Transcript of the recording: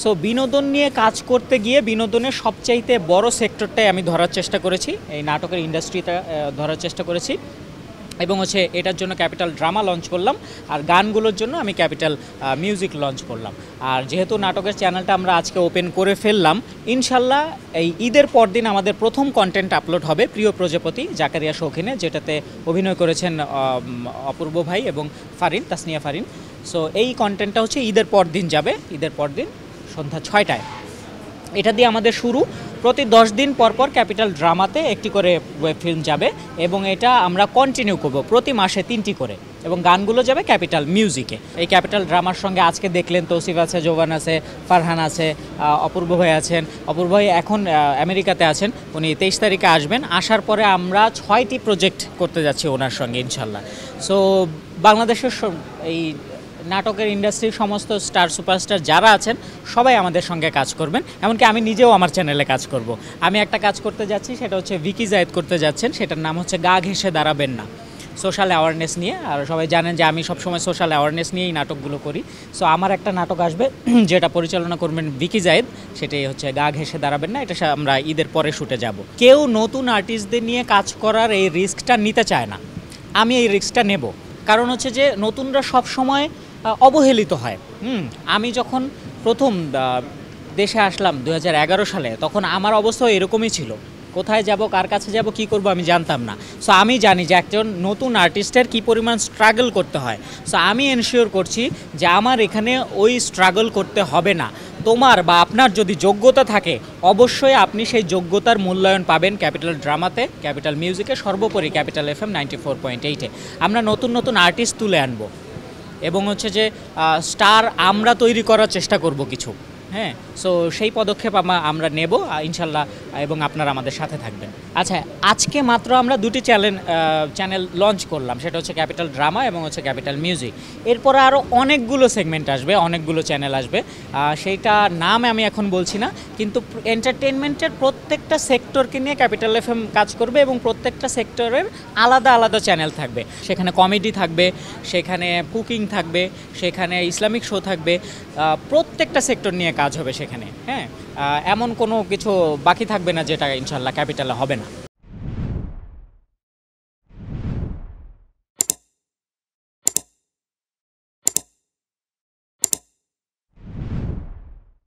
So বিনোদন নিয়ে কাজ করতে গিয়ে বিনোদনের সবচাইতে বড় সেক্টরটাই আমি ধরার চেষ্টা করেছি, এই নাটকের ইন্ডাস্ট্রিটা ধরার চেষ্টা করেছি। এবং হচ্ছে এটার জন্য ক্যাপিটাল ড্রামা লঞ্চ করলাম, আর গানগুলোর জন্য আমি ক্যাপিটাল মিউজিক লঞ্চ করলাম। আর যেহেতু নাটকের চ্যানেলটা আমরা আজকে ওপেন করে ফেললাম, ইনশাল্লাহ এই ঈদের পরদিন আমাদের প্রথম কন্টেন্ট আপলোড হবে প্রিয় প্রজাপতি জাকারিয়া শৌখিনে, যেটাতে অভিনয় করেছেন অপূর্ব ভাই এবং ফারিন, তাসনিয়া ফারিন। সো এই কন্টেন্টটা হচ্ছে ঈদের পরদিন যাবে, ঈদের পরদিন সন্ধ্যা 6টায়। এটা দিয়ে আমাদের শুরু। প্রতি 10 দিন পর পর ক্যাপিটাল ড্রামাতে একটি করে ওয়েব ফিল্ম যাবে, এবং এটা আমরা কন্টিনিউ করব প্রতি মাসে 3টি করে, এবং গানগুলো যাবে ক্যাপিটাল মিউজিকে। এই ক্যাপিটাল ড্রামার সঙ্গে আজকে দেখলেন তৌসিফ আছে, জোবান আছে, ফারহান আছে, অপূর্ব ভাই আছেন। অপূর্ব ভাই এখন আমেরিকাতে আছেন, উনি 23 তারিখে আসবেন। আসার পরে আমরা 6টি প্রজেক্ট করতে যাচ্ছি ওনার সঙ্গে ইনশাল্লাহ। সো বাংলাদেশের এই নাটকের ইন্ডাস্ট্রির সমস্ত স্টার সুপারস্টার যারা আছেন সবাই আমাদের সঙ্গে কাজ করবেন, এমনকি আমি নিজেও আমার চ্যানেলে কাজ করব। আমি একটা কাজ করতে যাচ্ছি, সেটা হচ্ছে ভিকি জায়েদ করতে যাচ্ছেন, সেটার নাম হচ্ছে গা ঘেঁষে দাঁড়াবেন না, সোশ্যাল অ্যাওয়ারনেস নিয়ে। আর সবাই জানেন যে আমি সবসময় সোশ্যাল অ্যাওয়ারনেস নিয়েই নাটকগুলো করি। সো আমার একটা নাটক আসবে যেটা পরিচালনা করবেন ভিকি জায়েদ, সেটাই হচ্ছে গা ঘেঁষে দাঁড়াবেন না। এটা আমরা ঈদের পরে শুটে যাব। কেউ নতুন আর্টিস্টদের নিয়ে কাজ করার এই রিস্কটা নিতে চায় না, আমি এই রিস্কটা নেব। কারণ হচ্ছে যে নতুনরা সব সময় অবহেলিত হয়। আমি যখন প্রথম দেশে আসলাম 2011 সালে, তখন আমার অবস্থা এরকমই ছিল। কোথায় যাব, কার কাছে যাব, কি করব আমি জানতাম না। সো আমি জানি যে একজন নতুন আর্টিস্টের কী পরিমাণ স্ট্রাগল করতে হয়। সো আমি এনশিওর করছি যে আমার এখানে ওই স্ট্রাগল করতে হবে না। তোমার বা আপনার যদি যোগ্যতা থাকে, অবশ্যই আপনি সেই যোগ্যতার মূল্যায়ন পাবেন ক্যাপিটাল ড্রামাতে, ক্যাপিটাল মিউজিকে, সর্বোপরি ক্যাপিটাল FM 94.8-এ। আমরা নতুন নতুন আর্টিস্ট তুলে আনবো, এবং হচ্ছে যে স্টার আমরা তৈরি করার চেষ্টা করব কিছু। হ্যাঁ, সো সেই পদক্ষেপ আমরা নেব ইনশাল্লাহ, এবং আপনারা আমাদের সাথে থাকবেন। আচ্ছা, আজকে মাত্র আমরা 2টি চ্যানেল লঞ্চ করলাম, সেটা হচ্ছে ক্যাপিটাল ড্রামা এবং হচ্ছে ক্যাপিটাল মিউজিক। এরপরে আরও অনেকগুলো সেগমেন্ট আসবে, অনেকগুলো চ্যানেল আসবে, সেইটা নাম আমি এখন বলছি না। কিন্তু এন্টারটেনমেন্টের প্রত্যেকটা সেক্টরকে নিয়ে ক্যাপিটাল FM কাজ করবে, এবং প্রত্যেকটা সেক্টরের আলাদা আলাদা চ্যানেল থাকবে। সেখানে কমেডি থাকবে, সেখানে কুকিং থাকবে, সেখানে ইসলামিক শো থাকবে, প্রত্যেকটা সেক্টর নিয়ে কাজ হবে সেখানে। হ্যাঁ, এমন কোনো কিছু বাকি থাকবে না যেটা ইনশাল্লাহ ক্যাপিটালে হবে না।